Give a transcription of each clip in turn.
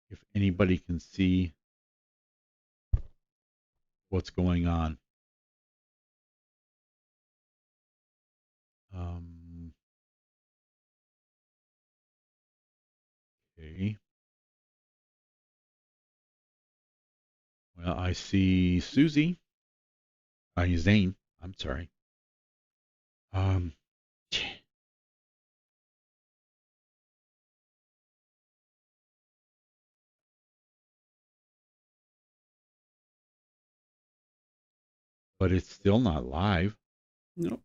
if anybody can see what's going on. Okay. Well, I see Susie. Zane. I'm sorry. Um, but it's still not live. Nope.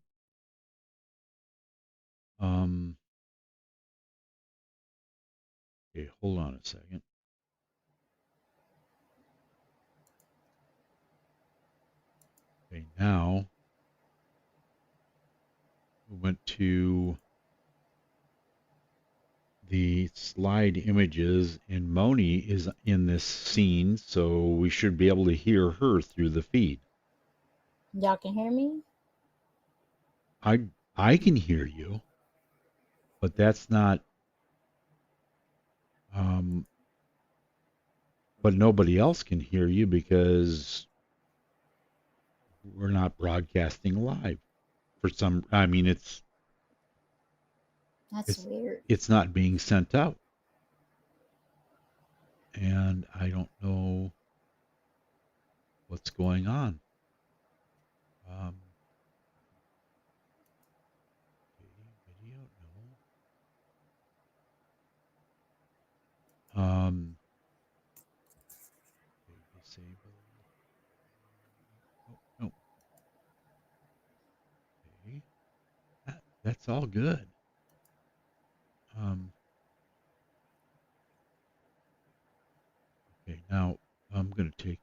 Okay, hold on a second. Okay, now we went to the slide images, and Moni is in this scene, so we should be able to hear her through the feed. Y'all can hear me? I can hear you, but that's not but nobody else can hear you because we're not broadcasting live. For some, I mean, That's it's weird. it's not being sent out, and I don't know what's going on. Um, video, no. Disable. Oh, no. Okay. That's all good. Um, okay, now I'm going to take.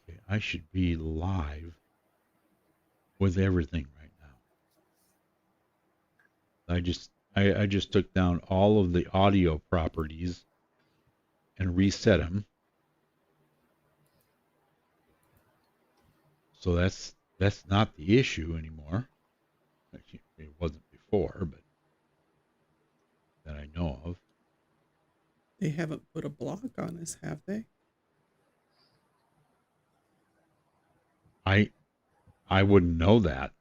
Okay, I should be live with everything right now. I just took down all of the audio properties and reset them. So that's not the issue anymore. It wasn't before, but that I know of. They haven't put a block on us, have they? I I wouldn't know that.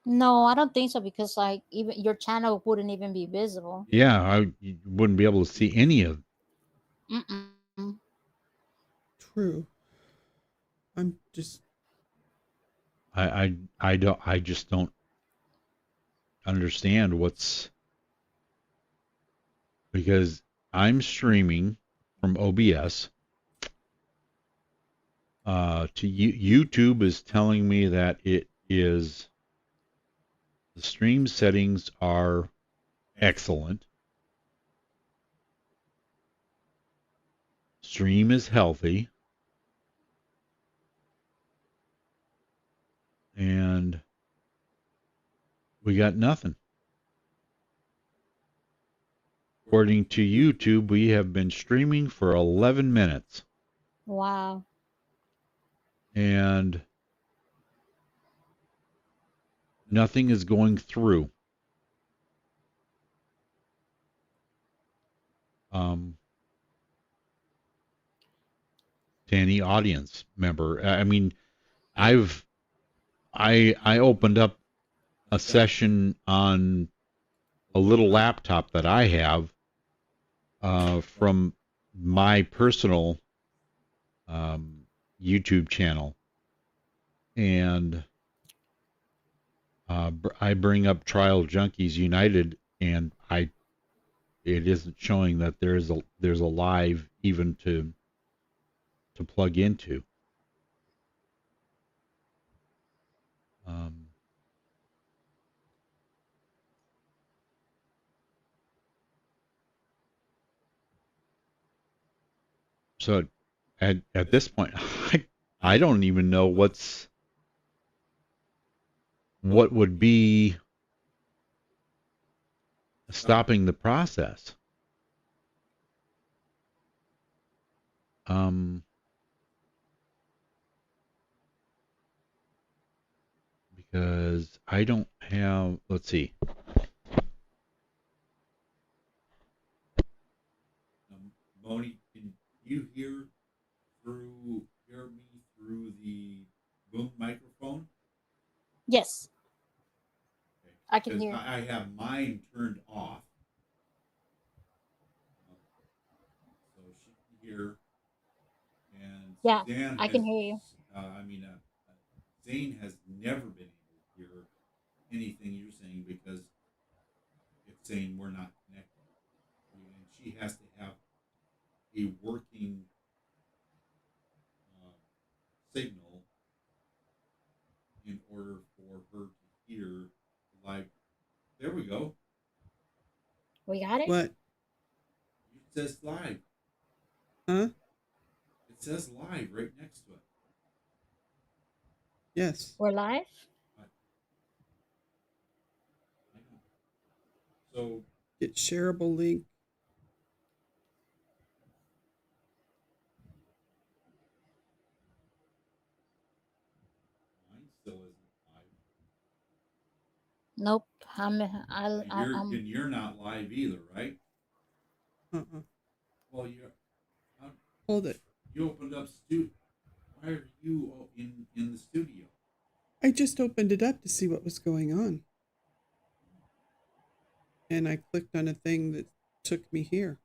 No, I don't think so because like even your channel wouldn't even be visible. Yeah, you wouldn't be able to see any of. Mm-mm. True. I'm just I just don't understand what's because I'm streaming from OBS. To YouTube is telling me that it is the stream settings are excellent. Stream is healthy, and we got nothing. According to YouTube, we have been streaming for 11 minutes, Wow. and nothing is going through um, to any audience member. I mean, I've I opened up a session on a little laptop that I have from my personal YouTube channel, and I bring up Trial Junkies United, and it isn't showing that there's a live even to plug into. Um, So at this point, I don't even know what would be stopping the process. Because I don't have, let's see. Moni, can you hear me through the boom microphone? Yes, Okay. I can Because hear. I have mine turned off. So she can hear. And Yeah, Suzanne I has, can hear you. Zane has never been able to hear anything you're saying because it's saying we're not connected. And she has to have a working signal in order for her to hear live. There we go. We got it? What? It says live. Huh? It says live right next to it. Yes. We're live? I know. So Get shareable link. mine still isn't live. Nope. And you're not live either, right? Uh-uh. Well, you're. How, Hold it. you opened up Why are you in the studio? I just opened it up to see what was going on. And I clicked on a thing that took me here.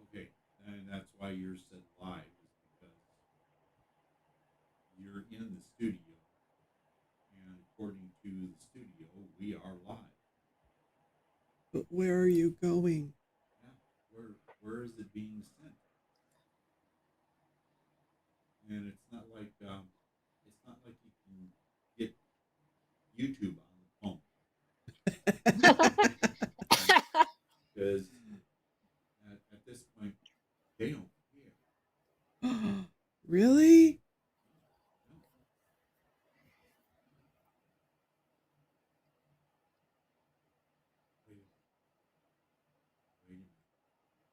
Okay, and that's why yours said live, is because you're in the studio, and according to the studio, we are live. But where are you going? Yeah, where is it being sent? And it's not like you can get YouTube on the phone because at this point they don't care. Really? No. Wait a minute.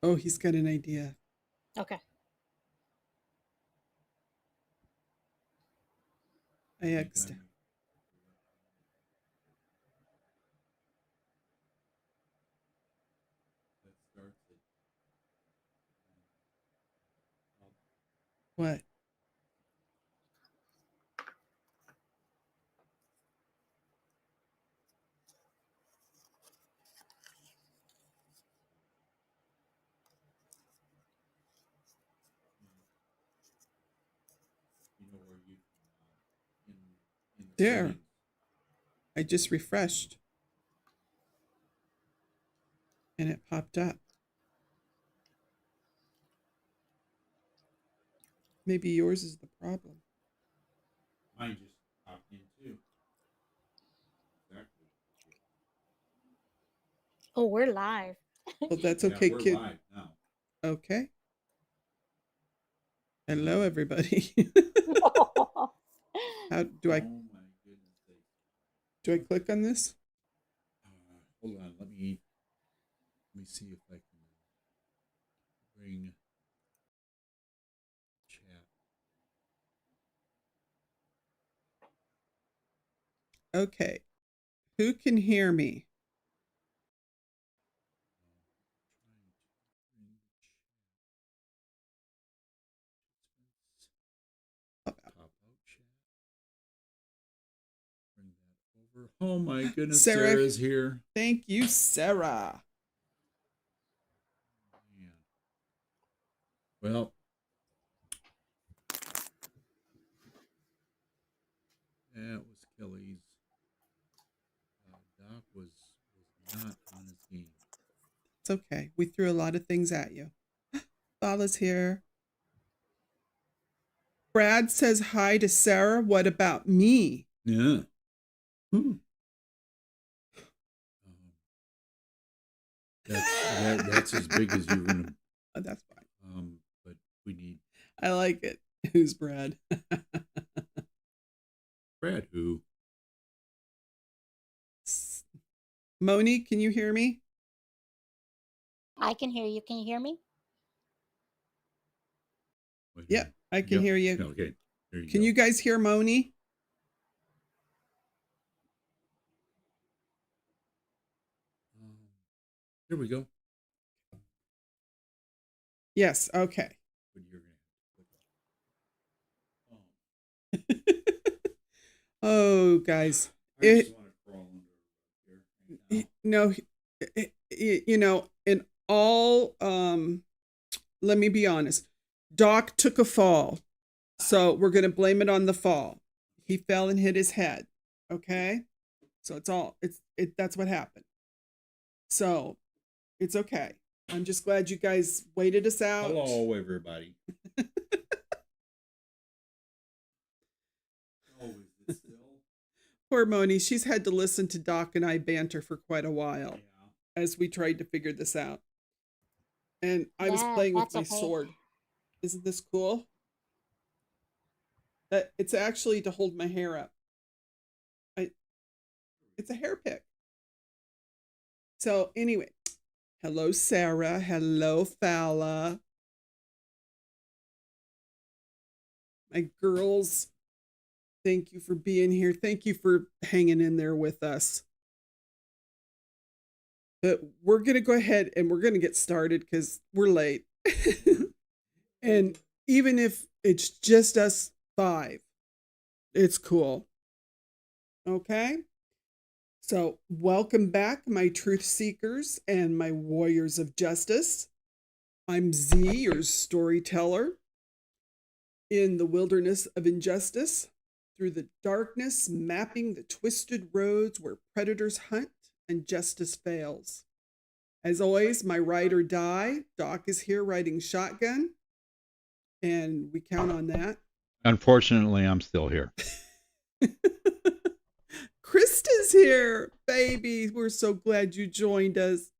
Oh, he's got an idea. Okay. I X'd. That starts it. What? You know where you in the There. settings. I just refreshed. And it popped up. Maybe yours is the problem. Mine just popped in too. Exactly. Oh, we're live. Well, that's Yeah, okay, we're kid. live now. Okay. Hello, everybody. How do I? Oh my goodness sakes. Do I click on this? Hold on. Let me see if I can bring chat. Okay. Who can hear me? Pop out chat. Bring that over. Oh my goodness, Sarah. Sarah's here. Thank you, Sarah. Man. Well, that was Kelly's. Doc was not on his game. It's okay. We threw a lot of things at you. Lala's here. Brad says hi to Sarah. What about me? Yeah. That's as big as you're gonna. Oh, that's fine. But we need. I like it. Who's Brad? Brad, who? Moni, can you hear me? I can hear you. Can you hear me? Yeah, I can hear you. Okay. There you Can go. you guys hear Moni? Here we go. Yes, okay. But you're gonna have to click on- Oh, guys. I just want to crawl under here. Hang No, you know, in all, let me be honest. Doc took a fall, so we're going to blame it on the fall. He fell and hit his head. Okay, so that's what happened. So it's okay. I'm just glad you guys waited us out. Hello, everybody. Oh, is it still? Poor Moni, she's had to listen to Doc and I banter for quite a while Yeah. as we tried to figure this out. And I was Yeah, playing with that's my okay. sword. Isn't this cool? It's actually to hold my hair up. It's a hair pick. So anyway, hello Sarah, hello Fala. My girls, thank you for being here. Thank you for hanging in there with us. But we're going to go ahead and we're going to get started because we're late. And even if it's just us 5, it's cool. Okay? So, welcome back, my truth seekers and my warriors of justice. I'm Z, your storyteller, in the wilderness of injustice, through the darkness, mapping the twisted roads where predators hunt and justice fails. As always, my ride or die. Doc is here riding shotgun, and we count on that. Unfortunately, I'm still here. Krista's here, baby. We're so glad you joined us.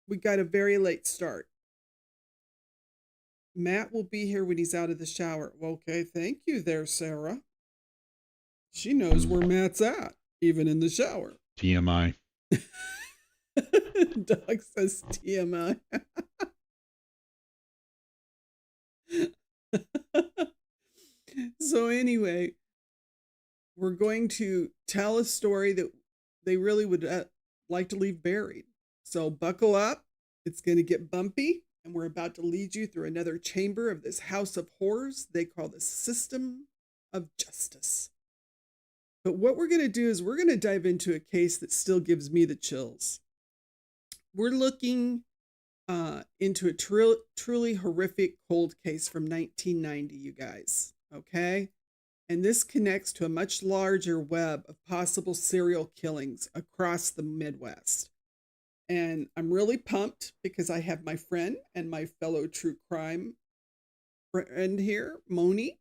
We got a very late start. Matt will be here when he's out of the shower. Okay, thank you there, Sarah. She knows where Matt's at, even in the shower. TMI. Doc says TMI. So anyway, we're going to tell a story that they really would like to leave buried. So buckle up. It's going to get bumpy, and we're about to lead you through another chamber of this house of horrors they call the system of justice. But what we're going to do is we're going to dive into a case that still gives me the chills. We're looking into a truly horrific cold case from 1990, you guys. Okay? And this connects to a much larger web of possible serial killings across the Midwest. And I'm really pumped because I have my friend and my fellow true crime friend here, Moni,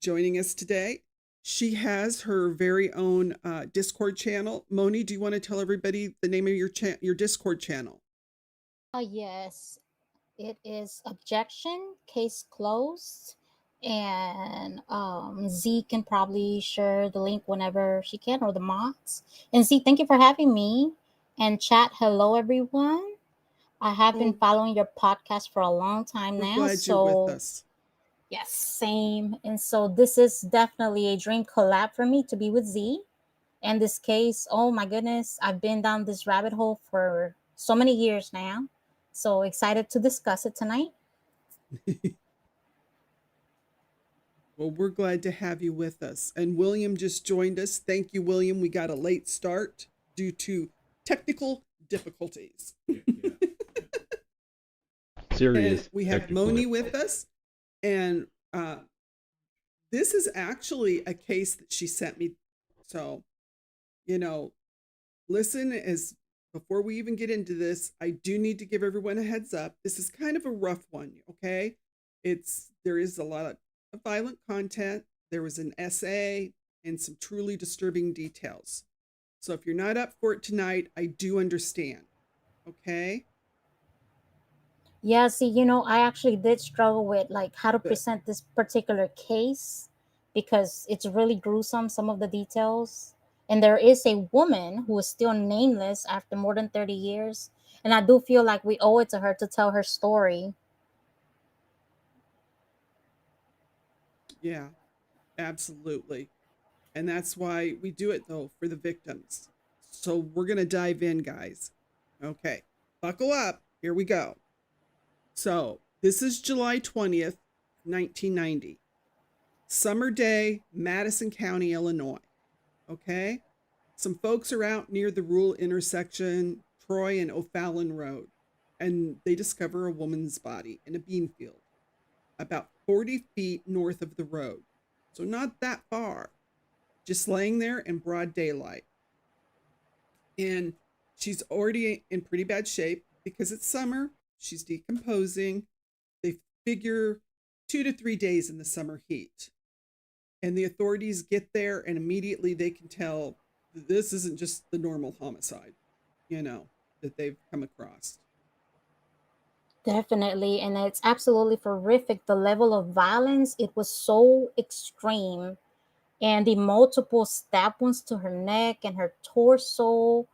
joining us today. She has her very own Discord channel. Moni, do you want to tell everybody the name of your Discord channel? Yes, it is objection, case closed. And Z can probably share the link whenever she can, or the mods. And Z, thank you for having me. And chat, hello everyone. I have been following your podcast for a long time now. We're glad you're with us. Yes, same. And so this is definitely a dream collab for me to be with Z. And this case, oh my goodness, I've been down this rabbit hole for so many years now. So excited to discuss it tonight. Well, we're glad to have you with us. And William just joined us. Thank you, William. We got a late start due to technical difficulties. Serious. And we have Moni with us. And this is actually a case that she sent me. So, you know, listen, as before we even get into this, I do need to give everyone a heads up. This is kind of a rough one, okay? There is a lot of violent content. There was an essay and some truly disturbing details. So if you're not up for it tonight, I do understand. Okay? Yeah, see, I actually did struggle with like how to But present this particular case because it's really gruesome, some of the details. And there is a woman who is still nameless after more than 30 years. And I do feel like we owe it to her to tell her story. yeah, absolutely. And that's why we do it though for the victims. So we're going to dive in, guys. Okay, buckle up. Here we go. So this is July 20th, 1990. Summer day, Madison County, Illinois. Okay. Some folks are out near the rural intersection, Troy and O'Fallon Road, and they discover a woman's body in a bean field about 40 feet north of the road. So not that far, just laying there in broad daylight. And she's already in pretty bad shape because it's summer. She's decomposing. They figure 2 to 3 days in the summer heat. And the authorities get there and immediately they can tell this isn't just the normal homicide, you know, that they've come across. Definitely. And it's absolutely horrific. The level of violence, it was so extreme. And the multiple stab wounds to her neck and her torso.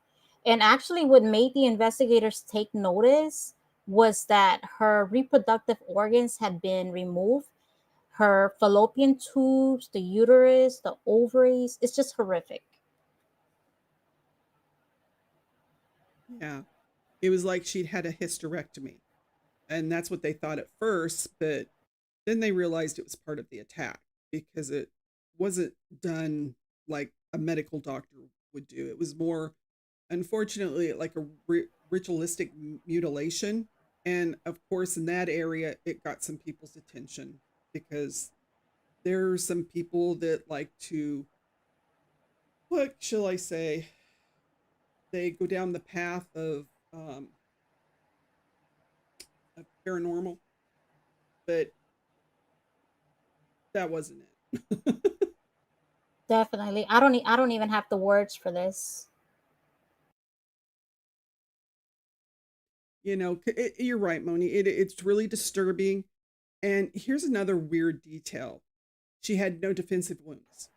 And actually, what made the investigators take notice was that her reproductive organs had been removed, her fallopian tubes, the uterus, the ovaries. It's just horrific. Yeah. It was like she'd had a hysterectomy. And that's what they thought at first, but then they realized it was part of the attack because it wasn't done like a medical doctor would do. It was more, unfortunately, like a ritualistic mutilation. And of course, in that area, it got some people's attention because there are some people that like to, what shall I say? They go down the path of paranormal, but that wasn't it. Definitely. I don't even have the words for this. You're right, Moni. It's really disturbing. And here's another weird detail: she had no defensive wounds,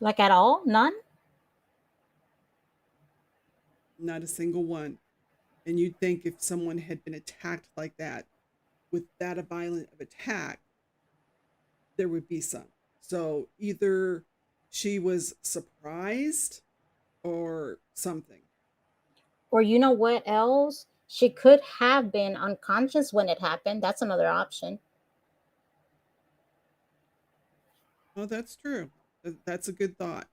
Like at all? None? not a single one. And you'd think if someone had been attacked like that, with that a violent of attack, there would be some. So either she was surprised or something. Or you know what else? She could have been unconscious when it happened. That's another option. Oh, that's true. That's a good thought.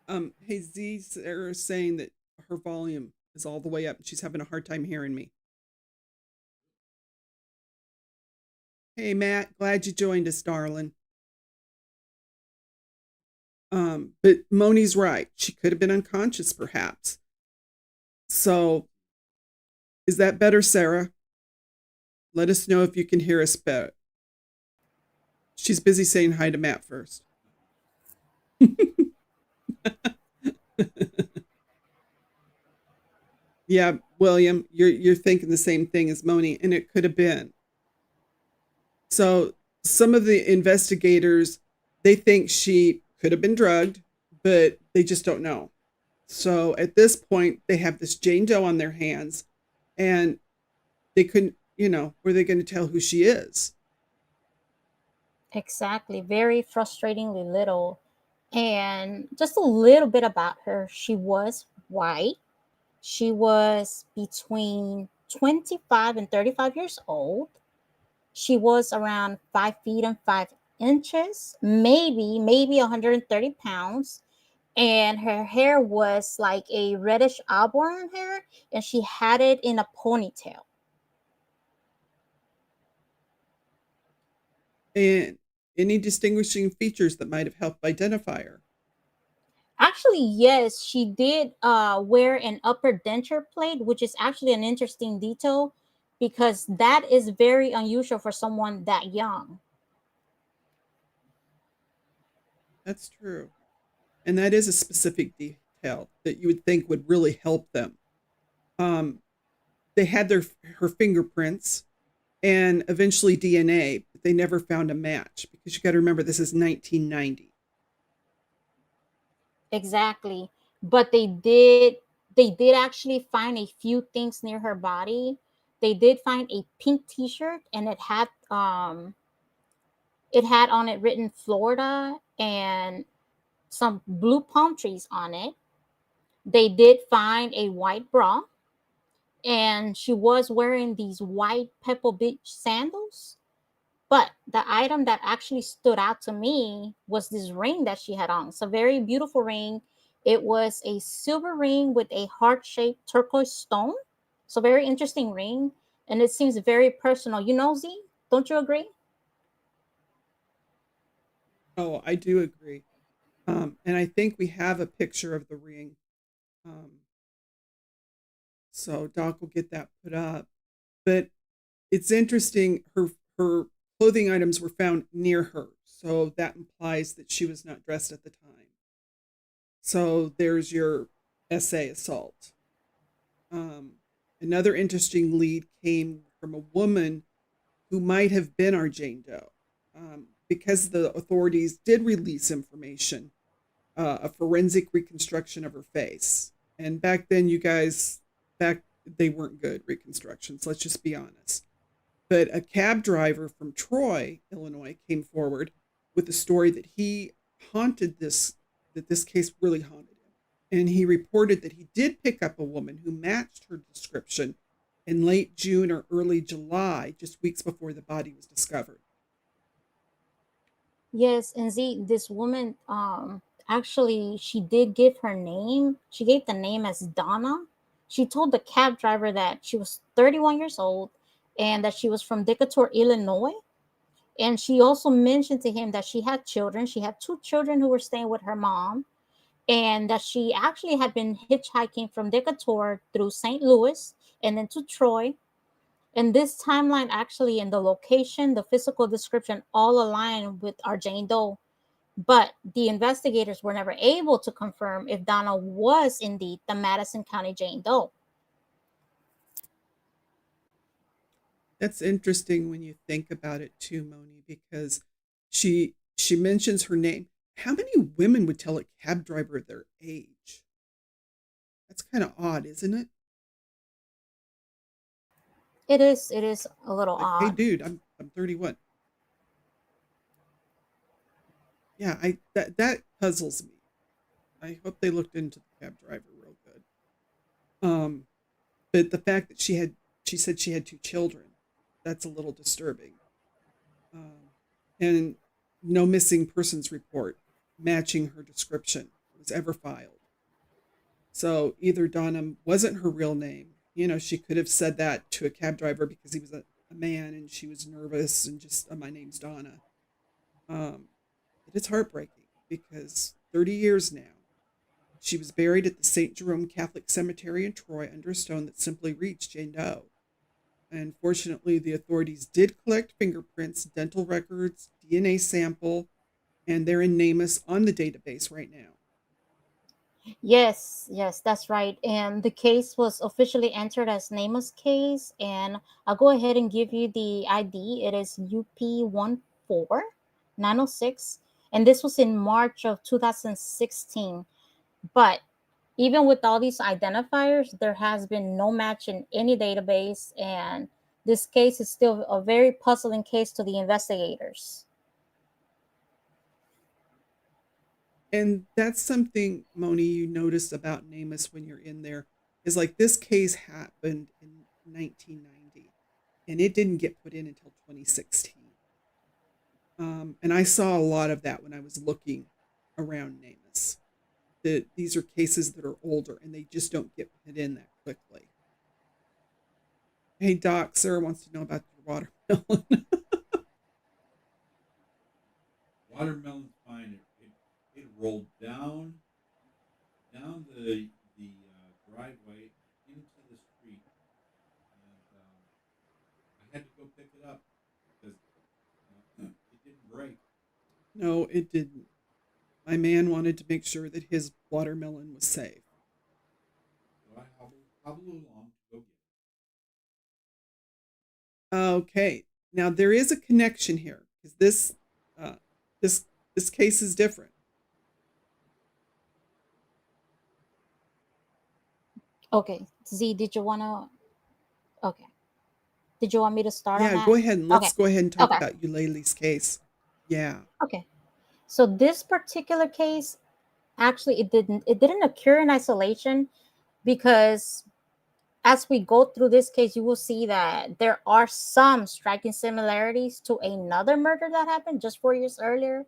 Hey Z, Sarah's saying that her volume is all the way up and she's having a hard time hearing me. Hey Matt, glad you joined us, darling. But Moni's right. She could have been unconscious, perhaps. So, is that better, Sarah? Let us know if you can hear us better. She's busy saying hi to Matt first. Yeah, William, you're thinking the same thing as Moni, and it could have been. So some of the investigators, they think she could have been drugged, but they just don't know. So at this point, they have this Jane Doe on their hands, and they couldn't, were they going to tell who she is? Exactly. Very frustratingly little. And just a little bit about her. She was white. She was between 25 and 35 years old. She was around 5 feet and 5 inches, maybe 130 pounds. And her hair was like a reddish auburn hair, and she had it in a ponytail. And any distinguishing features that might have helped identify her? Actually, yes, she did wear an upper denture plate, which is actually an interesting detail because that is very unusual for someone that young. That's true. And that is a specific detail that you would think would really help them. Um, they had her fingerprints and eventually DNA, but they never found a match because you got to remember this is 1990. Exactly. But they did actually find a few things near her body. They did find a pink t-shirt, and it had on it written Florida and some blue palm trees on it. They did find a white bra, and she was wearing these white Pebble Beach sandals. But the item that actually stood out to me was this ring that she had on. It's a very beautiful ring. It was a silver ring with a heart-shaped turquoise stone. So very interesting ring, and it seems very personal. Z, don't you agree? Oh, I do agree. And I think we have a picture of the ring. Um, so Doc will get that put up. But it's interesting. Her clothing items were found near her, so that implies that she was not dressed at the time. So there's your essay assault. Um, Another interesting lead came from a woman who might have been our Jane Doe, because the authorities did release information, a forensic reconstruction of her face. And back then, you guys, back they weren't good reconstructions. Let's just be honest. But a cab driver from Troy, Illinois, came forward with a story that he haunted this, that this case really haunted him. And he reported that he did pick up a woman who matched her description in late June or early July, just weeks before the body was discovered. Yes, and Z, this woman, actually, she did give her name. She gave the name as Donna. She told the cab driver that she was 31 years old and that she was from Decatur, Illinois. And she also mentioned to him that she had children. She had two children who were staying with her mom, and that she actually had been hitchhiking from Decatur through St. Louis and then to Troy. And this timeline actually, and the location, the physical description, all align with our Jane Doe. But the investigators were never able to confirm if Donna was indeed the Madison County Jane Doe. That's interesting when you think about it too, Moni, because she mentions her name. How many women would tell a cab driver their age? That's kind of odd, isn't it? It is a little Like, hey, odd. dude, I'm 31. Yeah, I that puzzles me. I hope they looked into the cab driver real good. Um, but the fact that she said she had two children, that's a little disturbing. Um, and no missing persons report matching her description was ever filed. So either Donna wasn't her real name. She could have said that to a cab driver because he was a man and she was nervous and just, my name's Donna. Um, it is heartbreaking because 30 years now, she was buried at the St. Jerome Catholic Cemetery in Troy under a stone that simply reads Jane Doe. And fortunately, the authorities did collect fingerprints, dental records, DNA sample, and they're in NamUs on the database right now. Yes, yes, that's right. And the case was officially entered as nameless case. And I'll go ahead and give you the ID. It is UP14906. And this was in March of 2016. But even with all these identifiers, there has been no match in any database. And this case is still a very puzzling case to the investigators. And that's something, Moni, you notice about NamUs when you're in there is like this case happened in 1990 and it didn't get put in until 2016. And I saw a lot of that when I was looking around NamUs. That these are cases that are older and they just don't get put in that quickly. Hey, Doc, Sarah wants to know about your watermelon. Watermelon's fine. It rolled down the driveway into the street, and I had to go pick it up because it didn't break. No, it didn't. My man wanted to make sure that his watermelon was safe. So I hobbled along to go get it. Okay. Now there is a connection here because uh, this case is different. Okay. Z, did you want to? Okay. Did you want me to start on Yeah, that? go ahead and Okay. let's go ahead and talk Okay. about Eulalie's case. Yeah. Okay. So this particular case, actually, it didn't occur in isolation, because as we go through this case, you will see that there are some striking similarities to another murder that happened just 4 years earlier.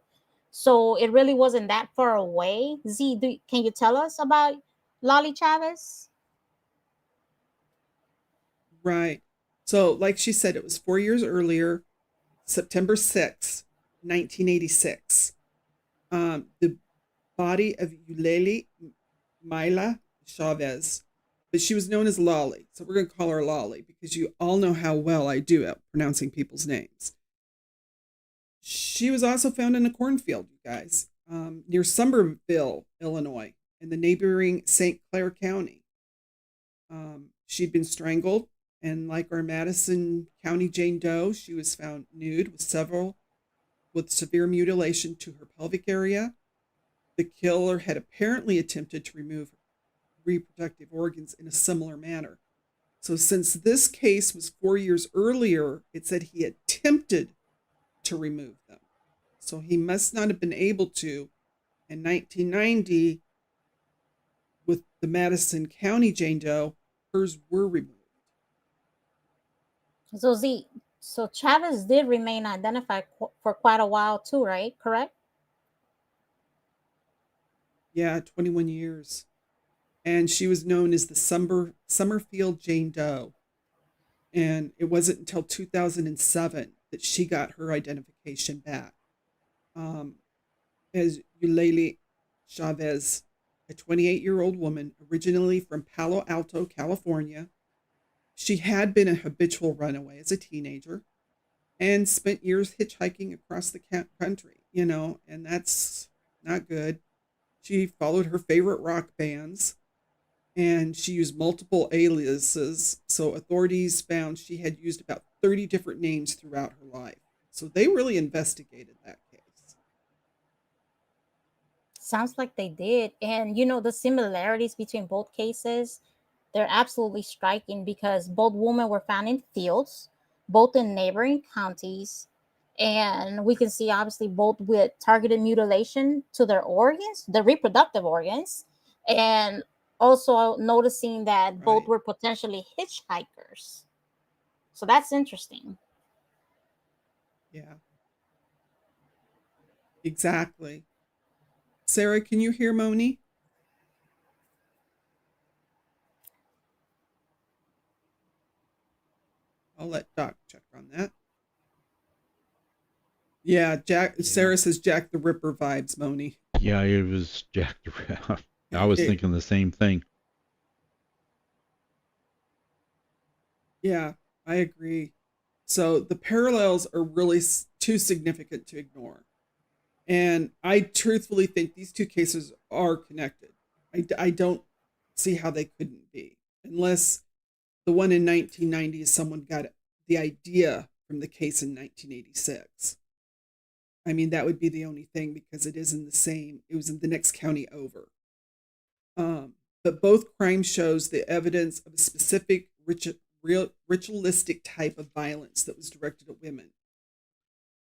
So it really wasn't that far away. Z, can you tell us about Lolly Chavez? Right. So, like she said, it was 4 years earlier, September 6th, 1986. The body of Eulalie Myla Chavez, but she was known as Lolly. So we're going to call her Lolly because you all know how well I do at pronouncing people's names. She was also found in a cornfield, you guys, near Somerville, Illinois, in the neighboring St. Clair County. She'd been strangled, and like our Madison County Jane Doe, she was found nude with severe mutilation to her pelvic area. The killer had apparently attempted to remove reproductive organs in a similar manner. So, since this case was 4 years earlier, it said he attempted to remove them. So, he must not have been able to. In 1990, with the Madison County Jane Doe, hers were removed. So Z, so Chavez did remain identified for quite a while too, right? Correct? Yeah, 21 years. And she was known as the Summerfield Jane Doe. And it wasn't until 2007 that she got her identification back um, as Eulalie Chavez, a 28-year-old woman originally from Palo Alto, California. She had been a habitual runaway as a teenager and spent years hitchhiking across the country, and that's not good. She followed her favorite rock bands and she used multiple aliases. So authorities found she had used about 30 different names throughout her life. So they really investigated that case. Sounds like they did. And the similarities between both cases, they're absolutely striking, because both women were found in fields, both in neighboring counties. And we can see, obviously, both with targeted mutilation to their organs, their reproductive organs, and also noticing that both Right. were potentially hitchhikers. So that's interesting. Yeah, exactly. Sarah, can you hear Moni? I'll let Doc check on that. Yeah, Jack. Yeah. Sarah says Jack the Ripper vibes, Moni. Yeah, it was Jack the I was It, thinking the same thing. yeah, I agree. So the parallels are really too significant to ignore. And I truthfully think these two cases are connected. I don't see how they couldn't be, unless the one in 1990 is someone got the idea from the case in 1986. I mean, that would be the only thing because it was in the next county over. But both crimes shows the evidence of a specific ritualistic type of violence that was directed at women.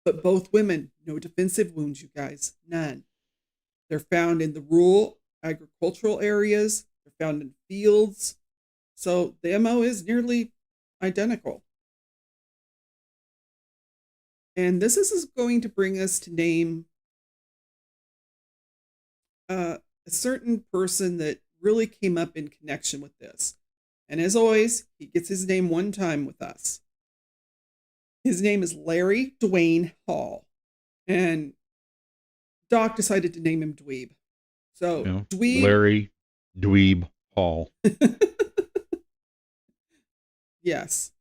But both women, no defensive wounds, you guys, none. They're found in the rural agricultural areas, they're found in fields. So the MO is nearly identical. And this is going to bring us to name a certain person that really came up in connection with this. And as always, he gets his name one time with us. His name is Larry DeWayne Hall. And Doc decided to name him Dweeb. So, Dweeb. Larry Dweeb Hall. Yes.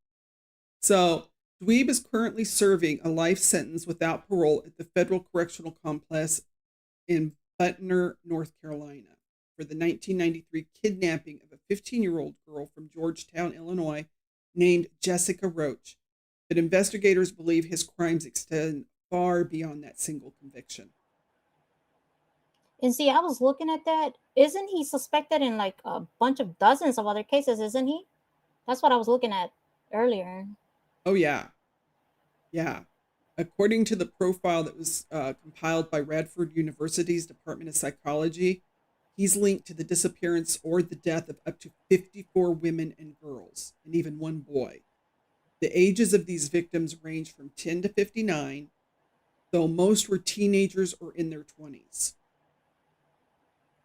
So, Dweeb is currently serving a life sentence without parole at the Federal Correctional Complex in Butner, North Carolina, for the 1993 kidnapping of a 15-year-old girl from Georgetown, Illinois, named Jessica Roach. but investigators believe his crimes extend far beyond that single conviction. And see, I was looking at that. Isn't he suspected in like a bunch of dozens of other cases, isn't he? That's what I was looking at earlier. Oh, yeah. Yeah. According to the profile that was compiled by Radford University's Department of Psychology, he's linked to the disappearance or the death of up to 54 women and girls, and even one boy. The ages of these victims range from 10 to 59, though most were teenagers or in their 20s.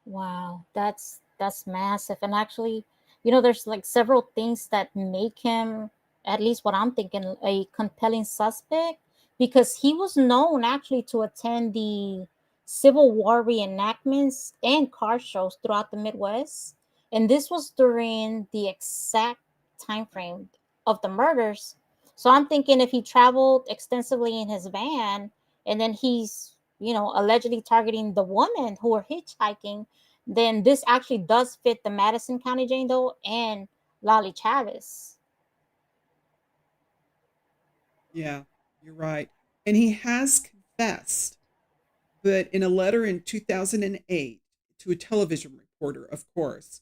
Wow, that's massive. And actually, you know, there's like several things that make him, at least what I'm thinking, a compelling suspect, because he was known actually to attend the Civil War reenactments and car shows throughout the Midwest. And this was during the exact time frame of the murders. So I'm thinking if he traveled extensively in his van and then he's, you know, allegedly targeting the women who were hitchhiking, then this actually does fit the Madison County Jane Doe and Lolly Chavez. Yeah, you're right. And he has confessed, but in a letter in 2008 to a television reporter, of course.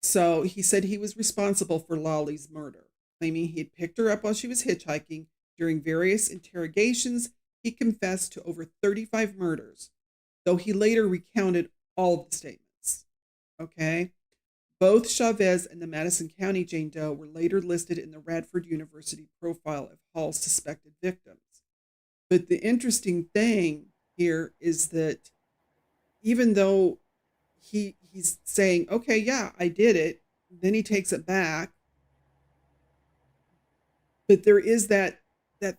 So he said he was responsible for Lolly's murder, claiming he had picked her up while she was hitchhiking. During various interrogations, he confessed to over 35 murders, though he later recounted all of the statements. Okay? Both Chavez and the Madison County Jane Doe were later listed in the Radford University profile of Hall's suspected victims. But the interesting thing here is that even though he's saying, okay, yeah, I did it, then he takes it back, but there is that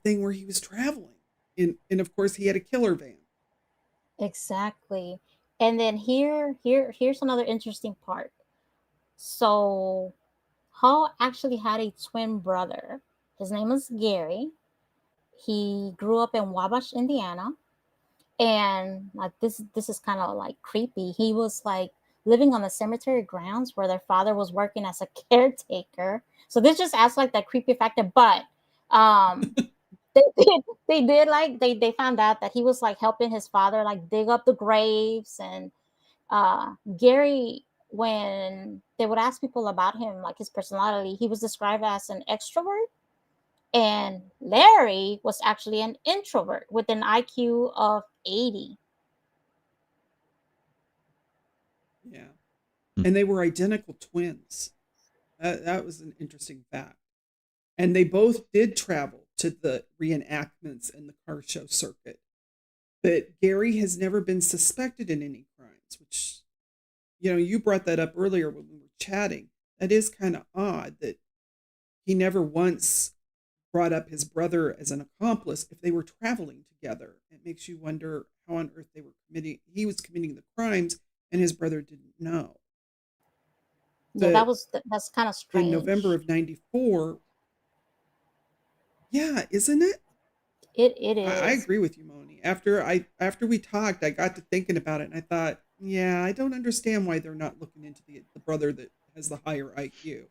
thing where he was traveling, and of course he had a killer van. Exactly. And then here's another interesting part. So Hall actually had a twin brother. His name was Gary. He grew up in Wabash, Indiana. And like this is kind of like creepy. He was like living on the cemetery grounds where their father was working as a caretaker. So this just adds like that creepy factor. But um they did like they found out that he was like helping his father like dig up the graves. And Gary, when they would ask people about him, like his personality, he was described as an extrovert, and Larry was actually an introvert with an IQ of 80. Yeah. And they were identical twins. That was an interesting fact. And they both did travel to the reenactments and the car show circuit. But Gary has never been suspected in any crimes, which, you brought that up earlier when we were chatting. That is kind of odd that he never once brought up his brother as an accomplice if they were traveling together. It makes you wonder how on earth he was committing the crimes and his brother didn't know. Yeah, But that's kind of in November strange. of 94, yeah, isn't it? It I is. agree with you, Moni. After we talked, I got to thinking about it and I thought, yeah, I don't understand why they're not looking into the brother that has the higher IQ.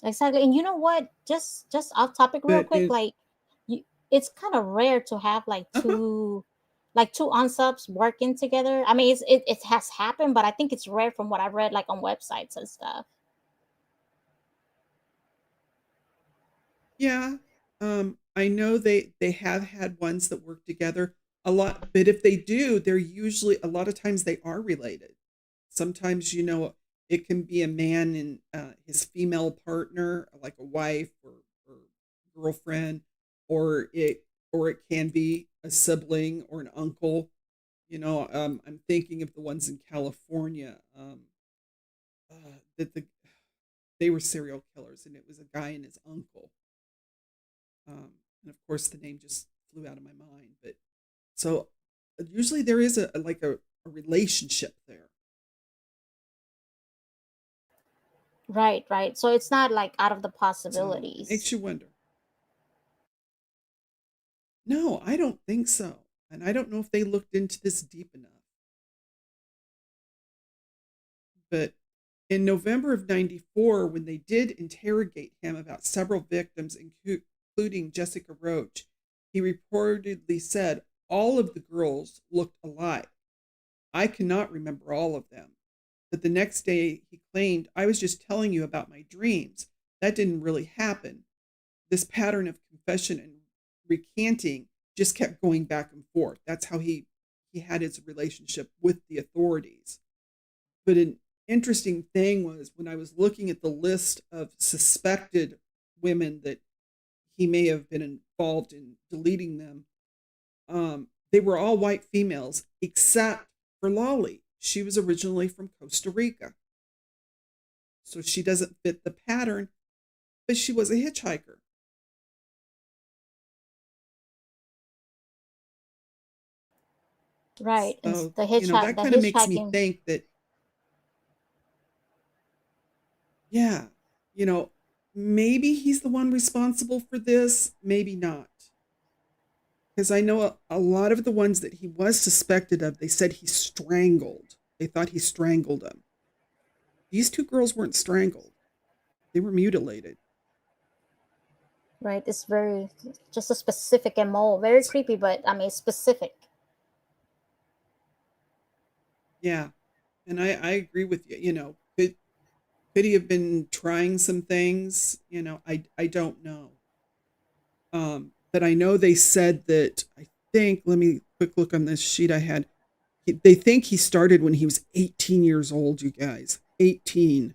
Exactly. And you know what? Just off topic real But quick, like it's kind of rare to have uh-huh. like two unsubs working together. I mean, it has happened, but I think it's rare from what I've read like on websites and stuff. Yeah. I know they have had ones that work together a lot, but if they do, they're usually a lot of times they are related. Sometimes it can be a man and his female partner, like a wife or girlfriend, or it can be a sibling or an uncle. I'm thinking of the ones in California that they were serial killers, and it was a guy and his uncle. And of course, the name just flew out of my mind. But so usually there is a relationship there. Right, right. So it's not like out of the So it possibilities. makes you wonder. No, I don't think so. And I don't know if they looked into this deep enough. But In November of 94, when they did interrogate him about several victims, including Jessica Roach, he reportedly said all of the girls looked alike. I cannot remember all of them. But the next day, he claimed, I was just telling you about my dreams. That didn't really happen. This pattern of confession and recanting just kept going back and forth. That's how he had his relationship with the authorities. But an interesting thing was when I was looking at the list of suspected women that he may have been involved in deleting them, they were all white females except for Lolly. She was originally from Costa Rica. So she doesn't fit the pattern, but she was a hitchhiker. Right. And So, the that the kind of makes me hitchhiking. think that, yeah, maybe he's the one responsible for this, maybe not. Because I know a lot of the ones that he was suspected of, they said he strangled. They thought he strangled them. These two girls weren't strangled, they were mutilated. Right. It's very just a specific MO. Very creepy, but I mean specific. Yeah. And I agree with you. Could he have been trying some things? I don't know. But I know they said that, I think, let me quick look on this sheet I had. They think he started when he was 18 years old, you guys. 18.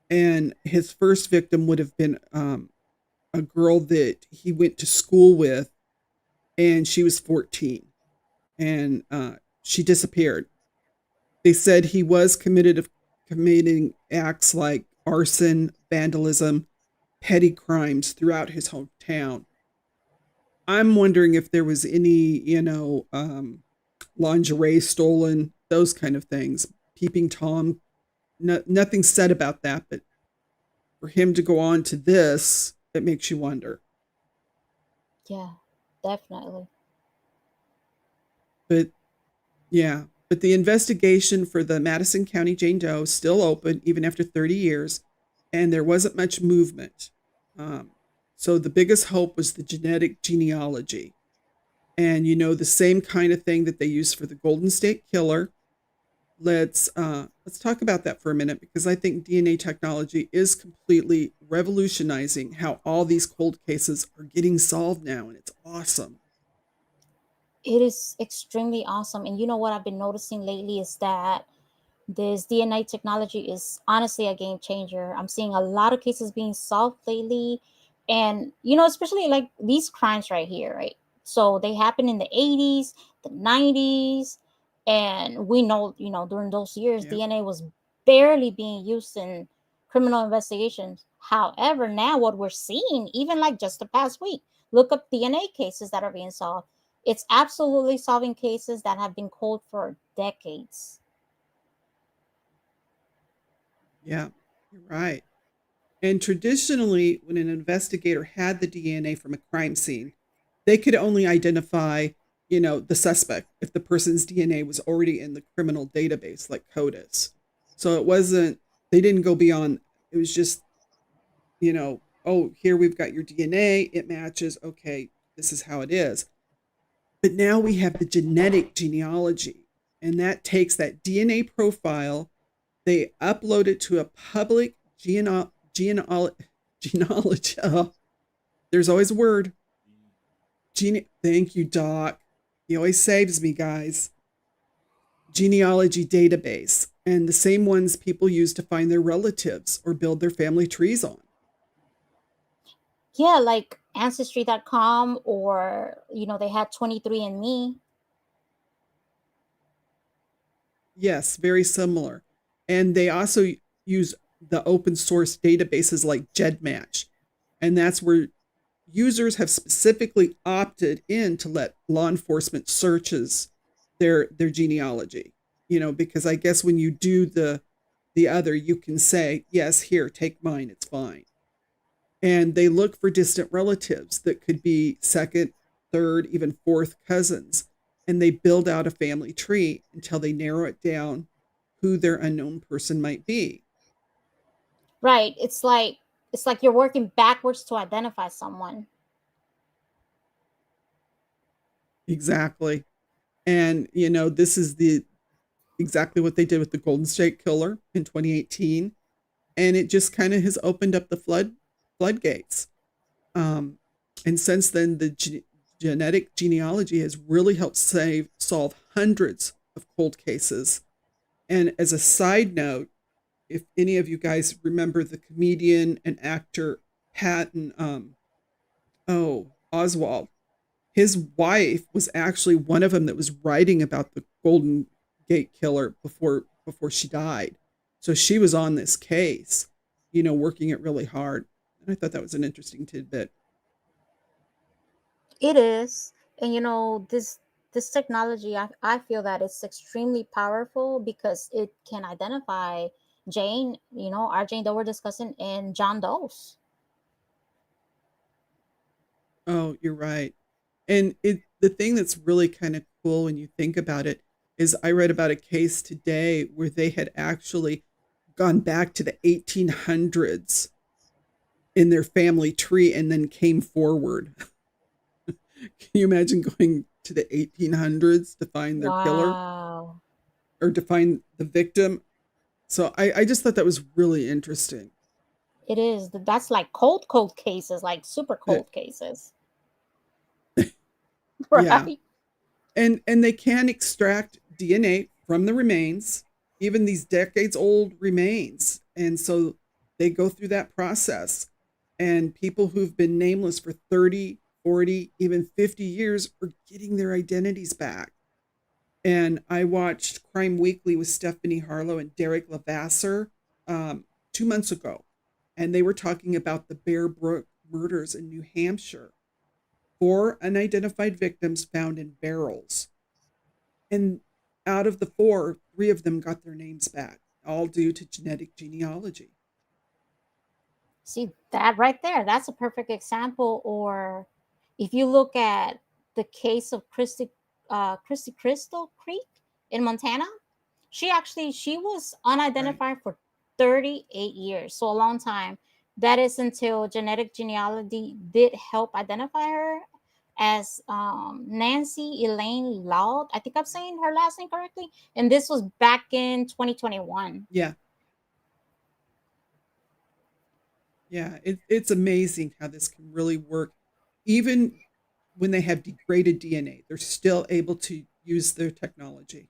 And his first victim would have been a girl that he went to school with, and she was 14. And she disappeared. They said he was committing acts like arson, vandalism, petty crimes throughout his hometown. I'm wondering if there was any, lingerie stolen, those kind of things. Peeping Tom, nothing said about that, but for him to go on to this, it makes you wonder. Yeah, definitely. But yeah, but the investigation for the Madison County Jane Doe is still open even after 30 years, and there wasn't much movement. So the biggest hope was the genetic genealogy. And the same kind of thing that they use for the Golden State Killer. Let's talk about that for a minute, because I think DNA technology is completely revolutionizing how all these cold cases are getting solved now, and it's awesome. It is extremely awesome. And you know what I've been noticing lately is that this DNA technology is honestly a game changer. I'm seeing a lot of cases being solved lately. And, especially like these crimes right here, right? So they happened in the 80s, the 90s. And we know, during those years, Yeah. DNA was barely being used in criminal investigations. However, now what we're seeing, even like just the past week, look up DNA cases that are being solved. It's absolutely solving cases that have been cold for decades. Yeah, you're right. And traditionally, when an investigator had the DNA from a crime scene, they could only identify, the suspect if the person's DNA was already in the criminal database, like CODIS. So they didn't go beyond, it was just, oh, here we've got your DNA, it matches, okay, this is how it is. But now we have the genetic genealogy, and that takes that DNA profile, they upload it to a public genealogy. There's always a word. Thank you, Doc. He always saves me, guys. Genealogy database, and the same ones people use to find their relatives or build their family trees on. Yeah, like ancestry.com, or they had 23andMe. Yes, very similar. And they also use the open source databases like GEDmatch. And that's where users have specifically opted in to let law enforcement searches their genealogy. Because I guess when you do the other, you can say, yes, here, take mine, it's fine. And they look for distant relatives that could be second, third, even fourth cousins. And they build out a family tree until they narrow it down who their unknown person might be. Right. It's like you're working backwards to identify someone. Exactly. And this is the exactly what they did with the Golden State Killer in 2018, and it just kind of has opened up the floodgates. Um, and since then, the genetic genealogy has really helped solve hundreds of cold cases. And as a side note, if any of you guys remember the comedian and actor Patton, Oswald, his wife was actually one of them that was writing about the Golden Gate Killer before she died. So she was on this case, working it really hard. And I thought that was an interesting tidbit. It is. And this technology, I feel that it's extremely powerful because it can identify Jane, our Jane Doe we're discussing, and John Doe's. Oh, you're right. And the thing that's really kind of cool when you think about it is I read about a case today where they had actually gone back to the 1800s in their family tree and then came forward. Can you imagine going to the 1800s to find their killer Wow. or to find the victim? So I just thought that was really interesting. It is. That's like cold cases, like super Uh, cold cases. yeah. Right? And they can extract DNA from the remains, even these decades old remains. And so they go through that process. And people who've been nameless for 30, 40, even 50 years are getting their identities back. And I watched Crime Weekly with Stephanie Harlow and Derek Levasseur 2 months ago. And they were talking about the Bear Brook murders in New Hampshire. 4 unidentified victims found in barrels. And out of the 4, 3 of them got their names back, all due to genetic genealogy. See that right there. That's a perfect example. Or if you look at the case of Christy Crystal Creek in Montana, she was Right. unidentified for 38 years, so a long time. That is until genetic genealogy did help identify her as Nancy Elaine Loud. I think I'm saying her last name correctly, and this was back in 2021. Yeah. Yeah. It's amazing how this can really work. Even when they have degraded DNA, they're still able to use their technology.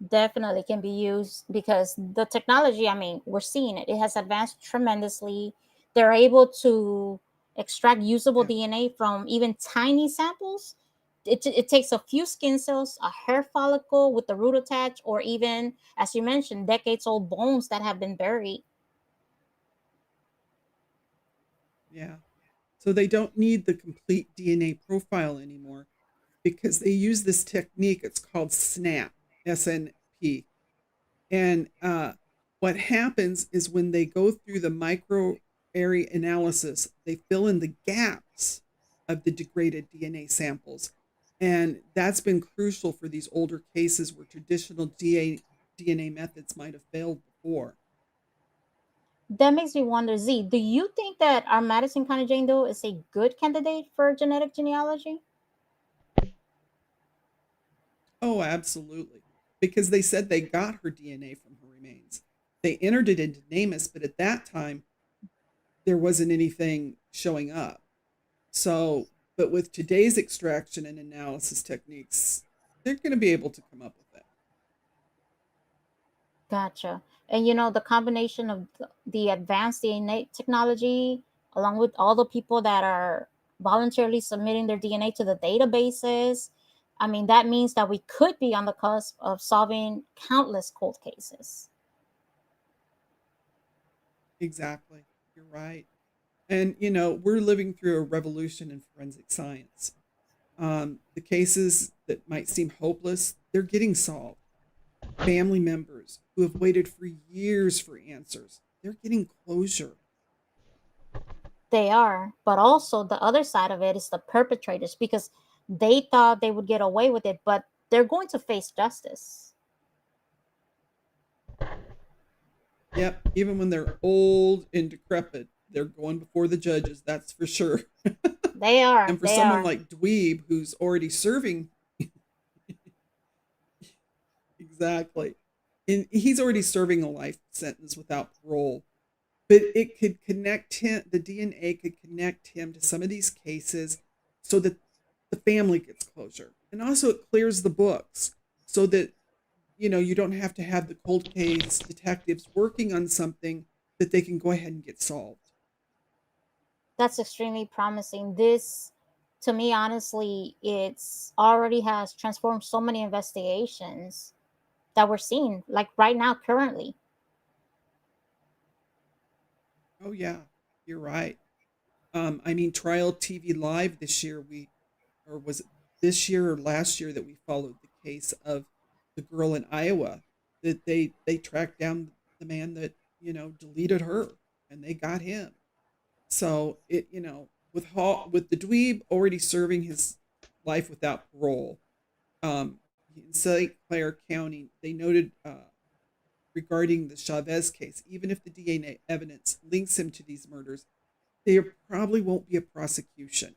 Definitely can be used because the technology, I mean, we're seeing it. It has advanced tremendously. They're able to extract usable Yeah. DNA from even tiny samples. It takes a few skin cells, a hair follicle with the root attached, or even, as you mentioned, decades old bones that have been buried. Yeah. So they don't need the complete DNA profile anymore because they use this technique. It's called SNAP, SNP. And what happens is when they go through the micro area analysis, they fill in the gaps of the degraded DNA samples. And that's been crucial for these older cases where traditional DNA methods might have failed before. That makes me wonder, Z, do you think that our Madison County Jane Doe is a good candidate for genetic genealogy? Oh, absolutely. Because they said they got her DNA from her remains. They entered it into NamUs, but at that time, there wasn't anything showing up. So, but with today's extraction and analysis techniques, they're going to be able to come up with it. Gotcha. And the combination of the advanced DNA technology, along with all the people that are voluntarily submitting their DNA to the databases, I mean, that means that we could be on the cusp of solving countless cold cases. Exactly. You're right. And, we're living through a revolution in forensic science. The cases that might seem hopeless, they're getting solved. Family members who have waited for years for answers, they're getting closure. They are, but also the other side of it is the perpetrators because they thought they would get away with it, but they're going to face justice. Yep, even when they're old and decrepit, they're going before the judges, that's for sure. They are. And for They someone are. like Dweeb, who's already serving, exactly, and he's already serving a life sentence without parole, but it could connect him, the DNA could connect him to some of these cases so that the family gets closure. And also it clears the books so that, you don't have to have the cold case detectives working on something that they can go ahead and get solved. That's extremely promising. This, to me, honestly, it's already has transformed so many investigations that we're seeing, like right now, currently. Oh yeah, you're right. I mean, Trial TV Live this year, or was it this year or last year that we followed the case of the girl in Iowa that they tracked down the man that, deleted her, and they got him. So it, with Hall, with the dweeb already serving his life without parole, um, in St. Clair County, they noted regarding the Chavez case, even if the DNA evidence links him to these murders, there probably won't be a prosecution.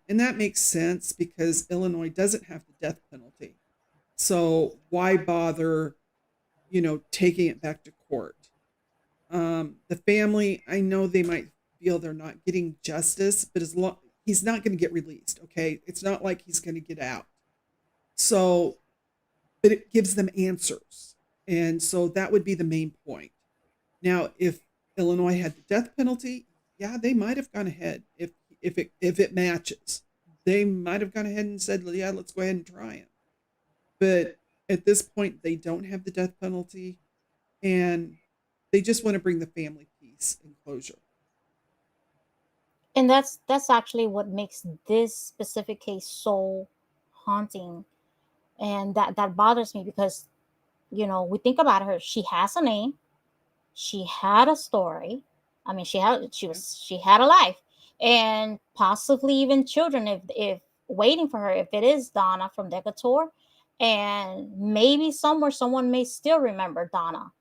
And that makes sense because Illinois doesn't have the death penalty. So why bother, taking it back to court? The family, I know they might feel they're not getting justice, but as long he's not going to get released, okay? It's not like he's going to get out. So, but it gives them answers. And so that would be the main point. Now, if Illinois had the death penalty, yeah, they might have gone ahead if it matches. They might have gone ahead and said, yeah, let's go ahead and try him. But at this point, they don't have the death penalty, and they just want to bring the family peace and closure. And that's actually what makes this specific case so haunting, and that bothers me because we think about her. She has a name. She had a story. I mean, Yeah, she had a life, and possibly even children if waiting for her, if it is Donna from Decatur. And maybe somewhere someone may still remember Donna,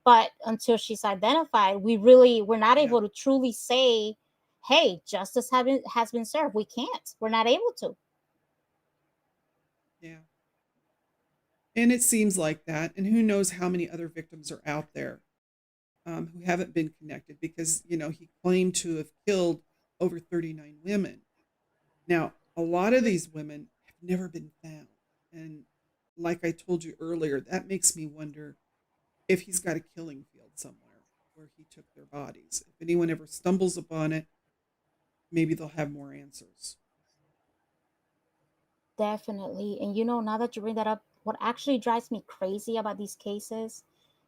but until she's identified, we're not yeah, able to truly say, hey, justice has been served. We're not able to. yeah. And it seems like that. And who knows how many other victims are out there who haven't been connected because, he claimed to have killed over 39 women. Now, a lot of these women have never been found. And like I told you earlier, that makes me wonder if he's got a killing field somewhere where he took their bodies. If anyone ever stumbles upon it, maybe they'll have more answers. Definitely. And now that you bring that up, what actually drives me crazy about these cases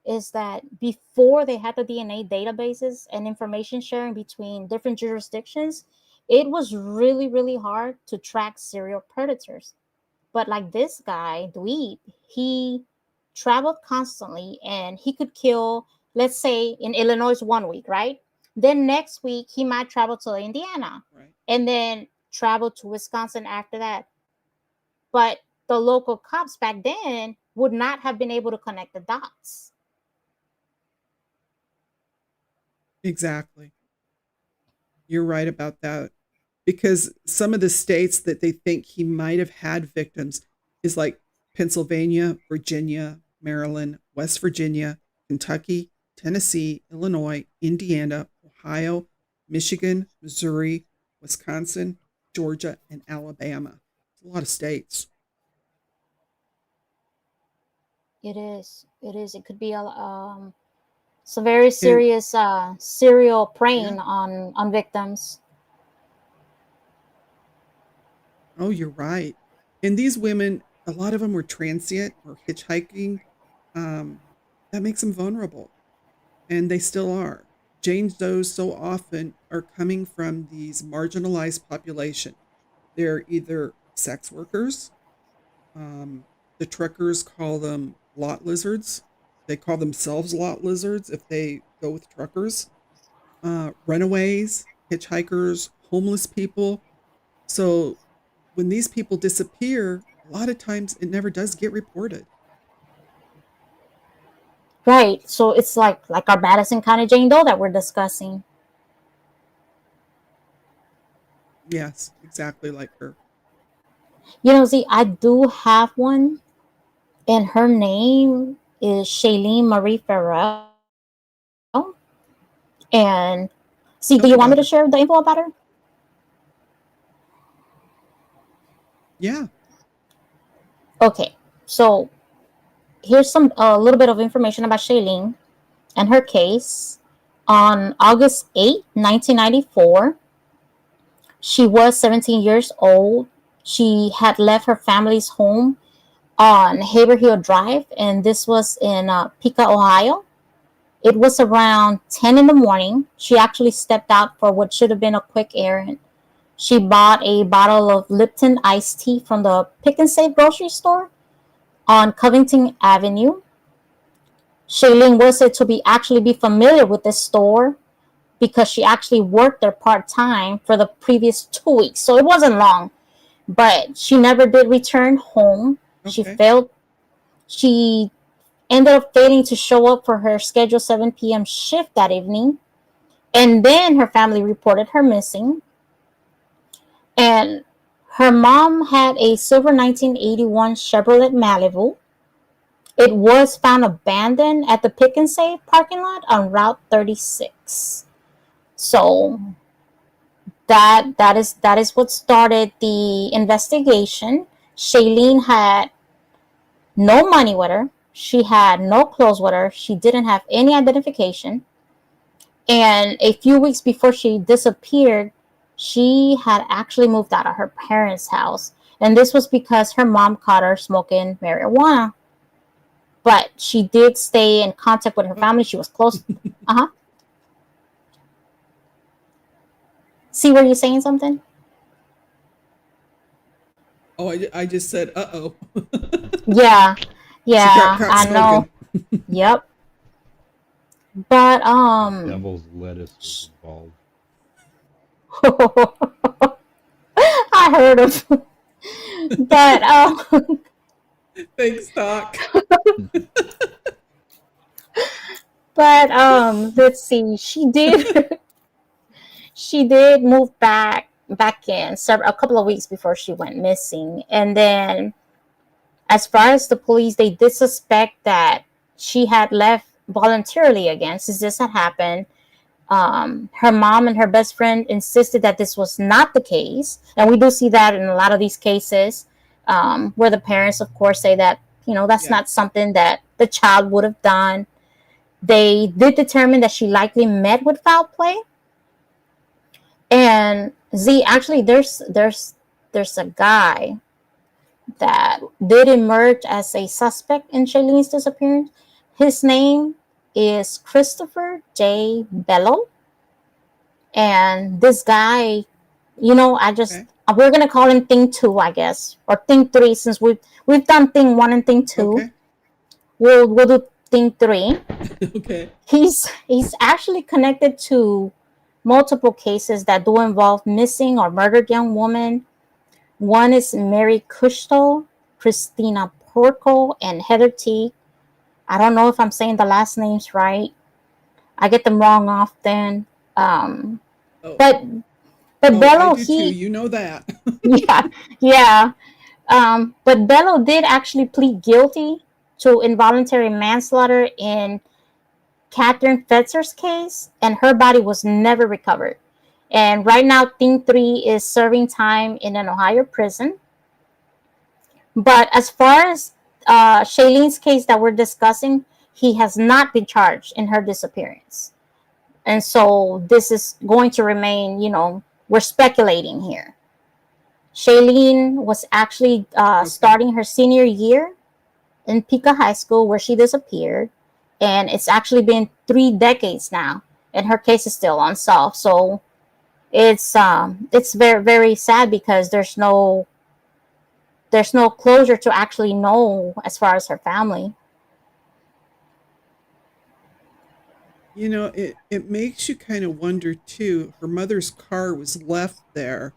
is that before they had the DNA databases and information sharing between different jurisdictions, it was really, really hard to track serial predators. But like this guy, Dweeb, he traveled constantly and he could kill, let's say, in Illinois 1 week, right? Then next week, he might travel to Indiana Right? and then travel to Wisconsin after that. But the local cops back then would not have been able to connect the dots. Exactly. You're right about that. Because some of the states that they think he might have had victims is like Pennsylvania, Virginia, Maryland, West Virginia, Kentucky, Tennessee, Illinois, Indiana, Ohio, Michigan, Missouri, Wisconsin, Georgia, and Alabama. It's a lot of states. It is. It is. It could be some very And serious serial yeah, preying on victims. oh, you're right. And these women, a lot of them were transient or hitchhiking. Um, that makes them vulnerable. And they still are. Jane Does so often are coming from these marginalized population. They're either sex workers, um, the truckers call them lot lizards. They call themselves lot lizards if they go with truckers. Runaways, hitchhikers, homeless people. So when these people disappear, a lot of times it never does get reported. Right. So it's like our Madison County Jane Doe that we're discussing. Yes, exactly like her. See, I do have one, and her name is Shailene Marie Farrell. And see, do you Tell want me me to about her. share the info about her? Yeah. Okay. So here's some a little bit of information about Shailene and her case. On August 8th, 1994, she was 17 years old. She had left her family's home on Haverhill Drive, and this was in Pica, Ohio. It was around 10 in the morning. She actually stepped out for what should have been a quick errand. She bought a bottle of Lipton iced tea from the Pick and Save grocery store on Covington Avenue. Shailene was said to be actually be familiar with this store because she actually worked there part time for the previous 2 weeks. So it wasn't long, but she never did return home. Okay. She ended up failing to show up for her scheduled 7 p.m. shift that evening. And then her family reported her missing. And her mom had a silver 1981 Chevrolet Malibu. It was found abandoned at the Pick and Save parking lot on Route 36. So that is what started the investigation. Shailene had no money with her. She had no clothes with her. She didn't have any identification. And a few weeks before she disappeared, she had actually moved out of her parents' house. And this was because her mom caught her smoking marijuana. But she did stay in contact with her family. She was close. Uh huh. See, were you saying something? Oh, I just said, uh-oh. Yeah. She got Yeah, caught I know. smoking. Yep. But Devil's lettuce was involved. I heard of. But Thanks, Doc. let's see. She did move back in a couple of weeks before she went missing. And then as far as the police, they did suspect that she had left voluntarily again, since this had happened. Her mom and her best friend insisted that this was not the case, and we do see that in a lot of these cases, where the parents, of course, say that that's Yeah. not something that the child would have done. They did determine that she likely met with foul play. And Z, actually, there's a guy that did emerge as a suspect in Shailene's disappearance. His name is Christopher J. Bello. And this guy, I just Okay. we're gonna call him Thing Two, I guess, or Thing Three, since we've done Thing One and Thing Two. Okay. We'll do Thing Three. Okay. He's actually connected to multiple cases that do involve missing or murdered young women. One is Mary Kushto, Christina Porco, and Heather T. I don't know if I'm saying the last names right. I get them wrong often. Um, Oh, but but I Bello, do too. he You know that. yeah, yeah. But Bello did actually plead guilty to involuntary manslaughter in Catherine Fetzer's case, and her body was never recovered. And right now, Thing 3 is serving time in an Ohio prison. But as far as Shailene's case that we're discussing, he has not been charged in her disappearance. And so this is going to remain, we're speculating here. Shailene was actually Okay. starting her senior year in Pica High School, where she disappeared. And it's actually been 3 decades now, and her case is still unsolved. So it's very, very sad because there's no closure to actually know as far as her family. It makes you kind of wonder too. Her mother's car was left there.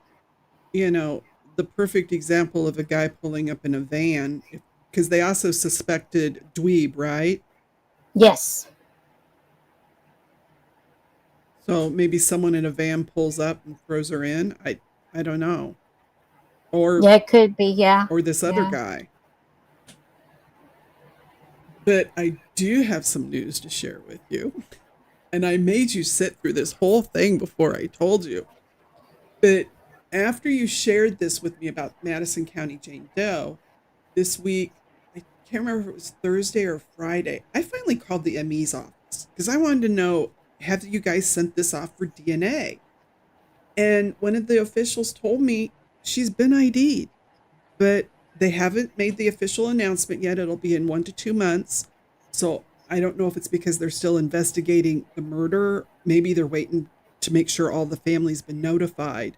You know, the perfect example of a guy pulling up in a van. Because they also suspected Dweeb, right? Yes. So maybe someone in a van pulls up and throws her in. I don't know. Or Yeah, it could be. Yeah. or this other Yeah. guy. But I do have some news to share with you. And I made you sit through this whole thing before I told you. But after you shared this with me about Madison County Jane Doe, this week, I can't remember if it was Thursday or Friday, I finally called the ME's office because I wanted to know, have you guys sent this off for DNA? And one of the officials told me she's been ID'd, but they haven't made the official announcement yet. It'll be in 1 to 2 months. So I don't know if it's because they're still investigating the murder. Maybe they're waiting to make sure all the family's been notified.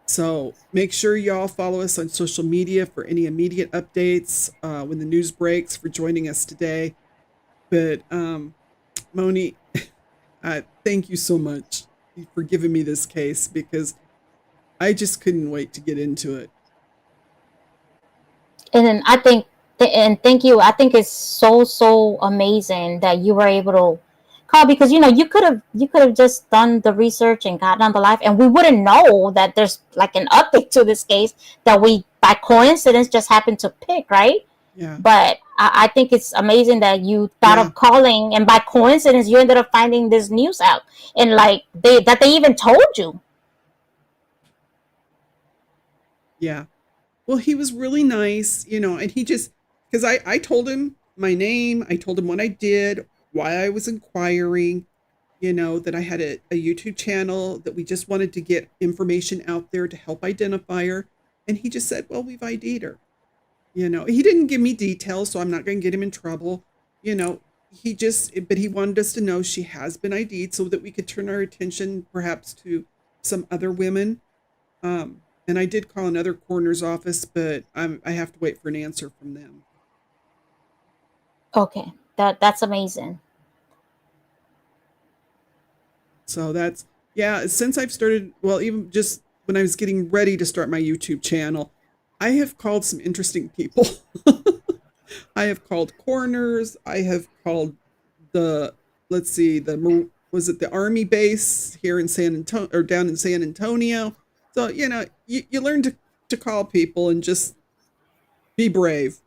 So make sure y'all follow us on social media for any immediate updates when the news breaks, for joining us today. But Moni, thank you so much for giving me this case, because I just couldn't wait to get into it. And then I think, and thank you. I think it's so amazing that you were able to call, because you could have just done the research and gotten on the live, and we wouldn't know that there's like an update to this case that we by coincidence just happened to pick, right? Yeah. But I think it's amazing that you thought Yeah. of calling, and by coincidence you ended up finding this news out, and like they even told you. Yeah. Well, he was really nice, and he just, because I told him my name, I told him what I did, why I was inquiring, that I had a YouTube channel, that we just wanted to get information out there to help identify her. And he just said, well, we've ID'd her. He didn't give me details, so I'm not going to get him in trouble. But he wanted us to know she has been ID'd so that we could turn our attention perhaps to some other women. And I did call another coroner's office, but I have to wait for an answer from them. Okay, that's amazing. So that's, yeah, since I've started, well, even just when I was getting ready to start my YouTube channel, I have called some interesting people. I have called coroners. I have called the Army base here in San Antonio, or down in San Antonio. So, you learn to call people and just be brave.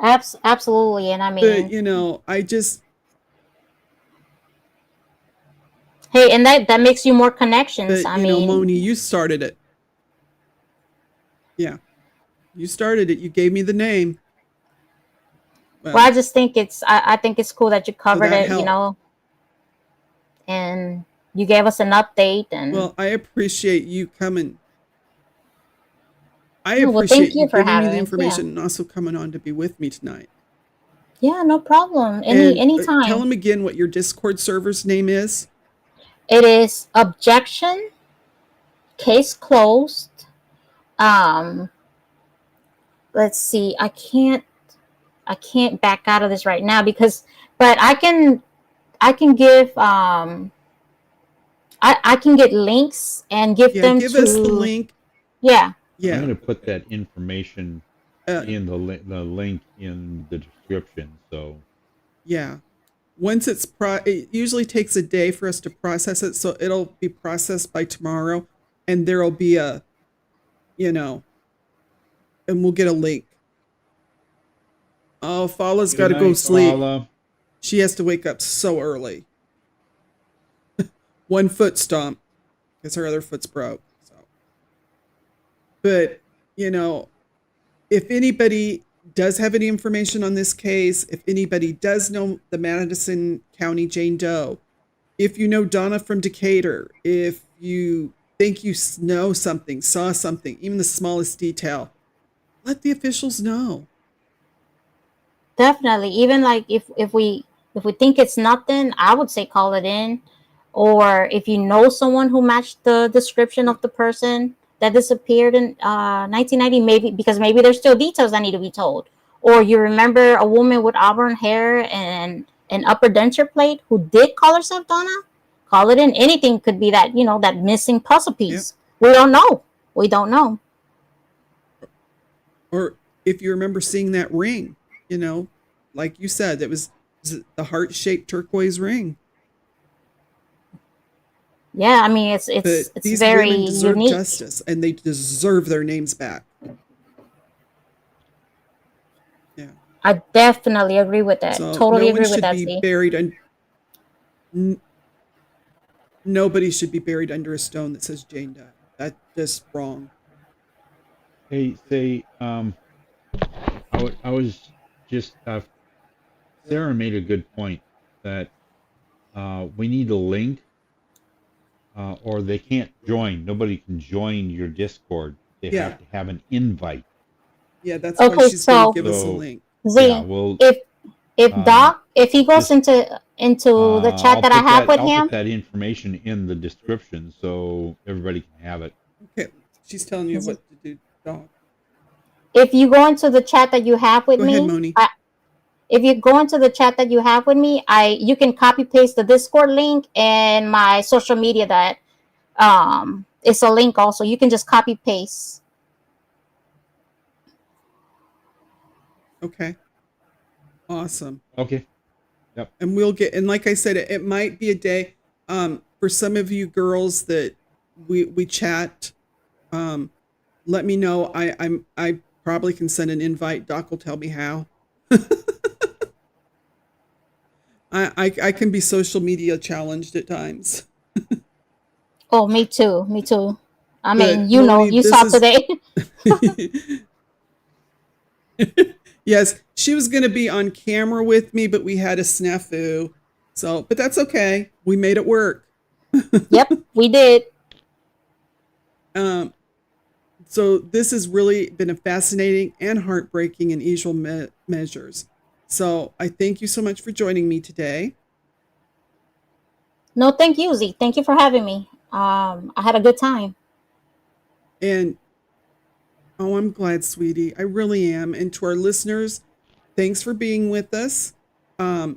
Absolutely. And I mean, But, I just, hey, and that makes you more connections. but, I mean, Moni, you started it. Yeah. You started it. You gave me the name. well, I just think I think it's cool that you covered that it, helped. And you gave us an update. And Well, I appreciate you coming. I well, appreciate thank you you for giving me having the me. information Yeah, and also coming on to be with me tonight. yeah, no problem. And tell Anytime. them again what your Discord server's name is. It is objection, case closed. Um, let's see. I can't back out of this right now but I can give I can get links and give Yeah, them give us the to, link. yeah. Yeah. I'm going to put that information in the link in the description. So Yeah. Once it usually takes a day for us to process it, so it'll be processed by tomorrow, and there'll be and we'll get a link. Oh, Fala's got to go sleep. Fala. She has to wake up so early. 1 foot stomp because her other foot's broke. So, but if anybody does have any information on this case, if anybody does know the Madison County Jane Doe, if you know Donna from Decatur, if you think you know something, saw something, even the smallest detail, let the officials know. Definitely. Even like if we think it's nothing, I would say call it in. Or if you know someone who matched the description of the person that disappeared in 1990, maybe because maybe there's still details that need to be told. Or you remember a woman with auburn hair and an upper denture plate who did call herself Donna, call it in. Anything could be that, that missing puzzle piece. Yep. We don't know. We don't know. Or if you remember seeing that ring, like you said, it was the heart-shaped turquoise ring. Yeah, I mean But it's these very women deserve unique. justice, and they deserve their names back. Yeah. I definitely agree with that. So no Totally one agree with should that, be Z. buried, and nobody should be buried under a stone that says Jane Doe. That's just wrong. Hey, say, I was just, Sarah made a good point that we need a link, or they can't join. Nobody can join your Discord. They Yeah. have to have an invite. Yeah, that's why Okay, she's going to so give us a So, link. yeah, Z, well, if um, Doc, if he goes just into the chat that I have with I'll put him, that information in the description so everybody can have it. Okay, she's telling you what to do, Doc. if you go into the chat that you have with Go ahead, me, Moni. if you go into the chat that you have with me, you can copy paste the Discord link and my social media that it's a link also. You can just copy paste. Okay. Awesome. Okay. Yep. And we'll get, and like I said, it might be a day. For some of you girls that we chat, let me know. I probably can send an invite. Doc will tell me how. I can be social media challenged at times. Oh, me too. Me too. I mean, But you know, Moni, you this saw is today. yes, she was going to be on camera with me, but we had a snafu. So, but that's okay. We made it work. Yep, we did. So this has really been a fascinating and heartbreaking and usual measures. So I thank you so much for joining me today. No, thank you, Z. Thank you for having me. I had a good time. And oh, I'm glad, sweetie. I really am. And to our listeners, thanks for being with us.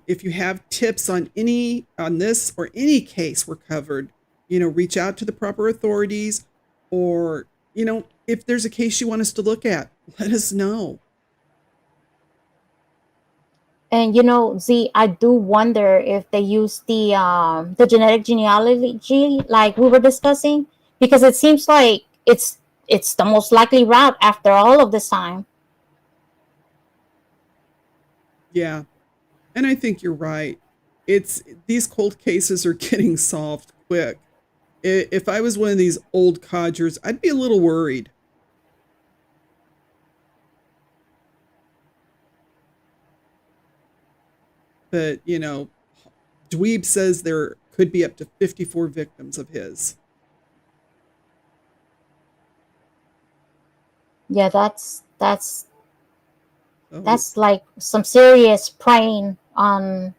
If you have tips on this or any case we're covered, reach out to the proper authorities, or, if there's a case you want us to look at, let us know. And Z, I do wonder if they use the genetic genealogy like we were discussing, because it seems like it's the most likely route after all of this time. Yeah. And I think you're right. These cold cases are getting solved quick. If I was one of these old codgers, I'd be a little worried. But, Dweeb says there could be up to 54 victims of his. Yeah, that's like some serious preying on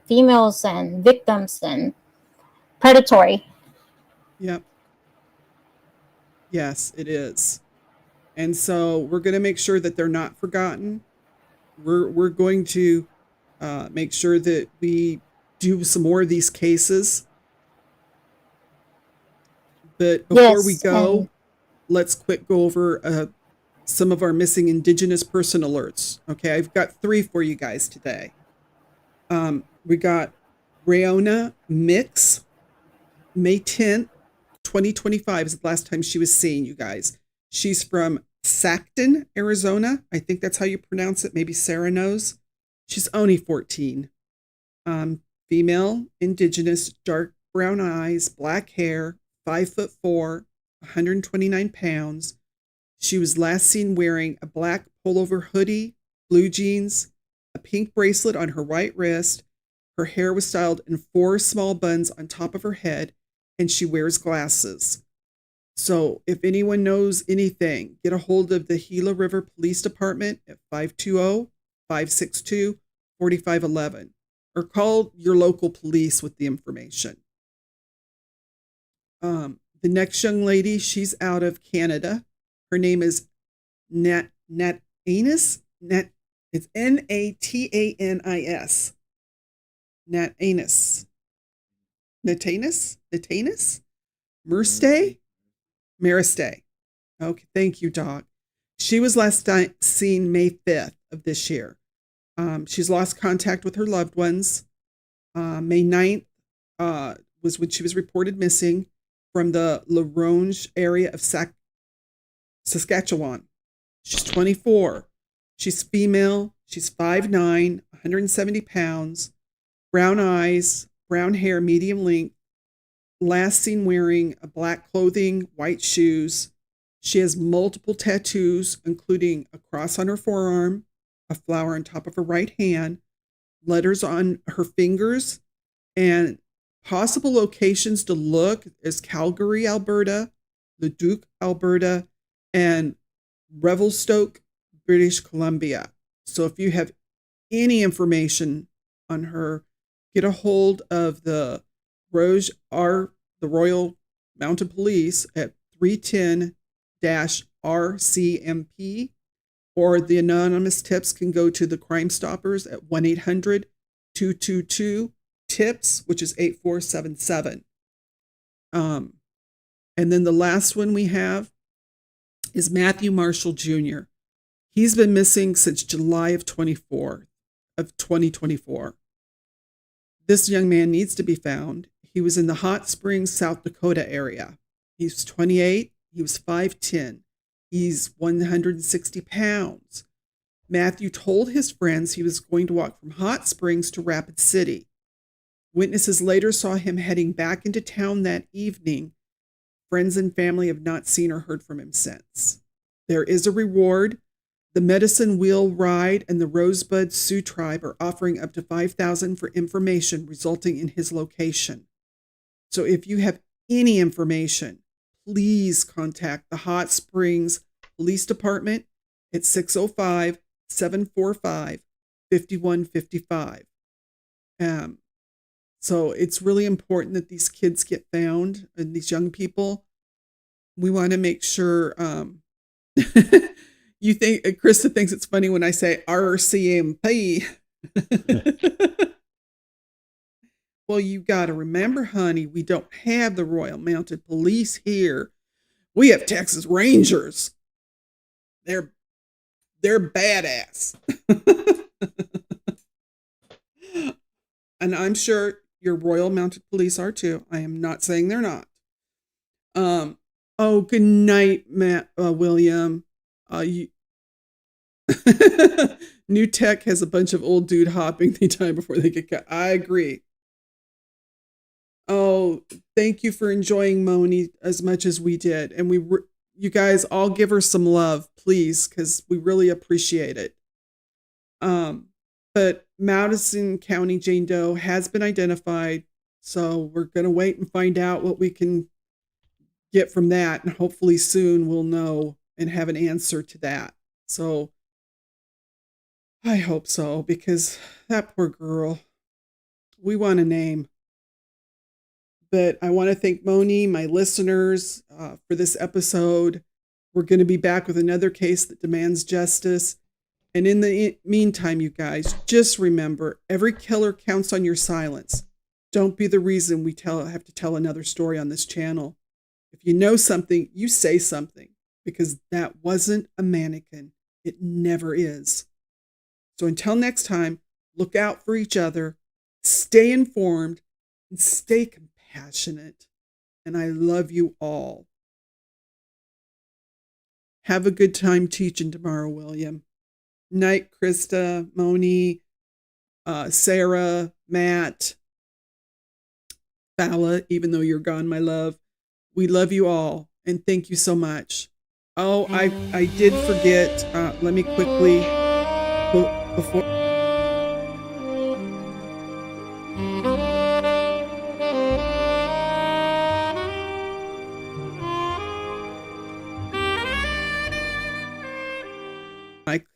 females and victims and predatory. Yep. Yes, it is. And so we're going to make sure that they're not forgotten. We're going to make sure that we do some more of these cases. But before we go, let's quick go over some of our missing Indigenous person alerts. Okay, I've got 3 for you guys today. We got Rayona Mix, May 10th, 2025 is the last time she was seen, you guys. She's from Sackton, Arizona. I think that's how you pronounce it. Maybe Sarah knows. She's only 14. Female, Indigenous, dark brown eyes, black hair, 5'4", 129 pounds. She was last seen wearing a black pullover hoodie, blue jeans, a pink bracelet on her right wrist. Her hair was styled in 4 small buns on top of her head, and she wears glasses. So if anyone knows anything, get a hold of the Gila River Police Department at 520-562-4511 or call your local police with the information. The next young lady, she's out of Canada. Her name is Natanis. It's Natanis. Natanis. Maristay. Okay, thank you, Doc. She was last seen May 5th of this year. She's lost contact with her loved ones. May 9th was when she was reported missing from the La Ronge area of Saskatchewan. She's 24. She's female. She's 5'9", 170 pounds, brown eyes, brown hair, medium length. Last seen wearing a black clothing, white shoes. She has multiple tattoos, including a cross on her forearm, a flower on top of her right hand, letters on her fingers, and possible locations to look is Calgary, Alberta, Leduc, Alberta, and Revelstoke, British Columbia. So if you have any information on her, get a hold of the Royal Mounted Police at 310-RCMP, or the anonymous tips can go to the Crime Stoppers at 1-800-222-TIPS, which is 8477. And then the last one we have is Matthew Marshall Jr. He's been missing since July of 2024. This young man needs to be found. He was in the Hot Springs, South Dakota area. He's 28. He was 5'10". He's 160 pounds. Matthew told his friends he was going to walk from Hot Springs to Rapid City. Witnesses later saw him heading back into town that evening. Friends and family have not seen or heard from him since. There is a reward. The Medicine Wheel Ride and the Rosebud Sioux Tribe are offering up to $5,000 for information resulting in his location. So if you have any information, please contact the Hot Springs Police Department at 605-745-5155. So it's really important that these kids get found, and these young people. We want to make sure. You think Krista thinks it's funny when I say RCMP. Well, you got to remember, honey, we don't have the Royal Mounted Police here. We have Texas Rangers. They're badass. And I'm sure your Royal Mounted Police are too. I am not saying they're not. Oh, good night, William. New tech has a bunch of old dude hopping the time before they get cut. I agree. Oh, thank you for enjoying Moni as much as we did. And you guys all give her some love, please, because we really appreciate it. But Madison County Jane Doe has been identified. So we're going to wait and find out what we can get from that. And hopefully soon we'll know and have an answer to that. So I hope so, because that poor girl, we want a name. But I want to thank Moni, my listeners, for this episode. We're going to be back with another case that demands justice. And in the meantime, you guys, just remember, every killer counts on your silence. Don't be the reason we have to tell another story on this channel. If you know something, you say something, because that wasn't a mannequin. It never is. So until next time, look out for each other, stay informed, and stay compassionate. And I love you all. Have a good time teaching tomorrow, William. Night, Krista, Moni, Sarah, Matt, Fala, even though you're gone, my love. We love you all, and thank you so much. Oh, I did forget. Let me quickly, before.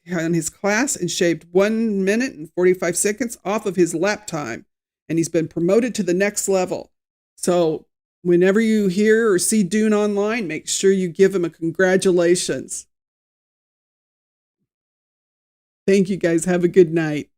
On his class and shaved 1 minute and 45 seconds off of his lap time, and he's been promoted to the next level. So whenever you hear or see Dune online, make sure you give him a congratulations. Thank you guys. Have a good night.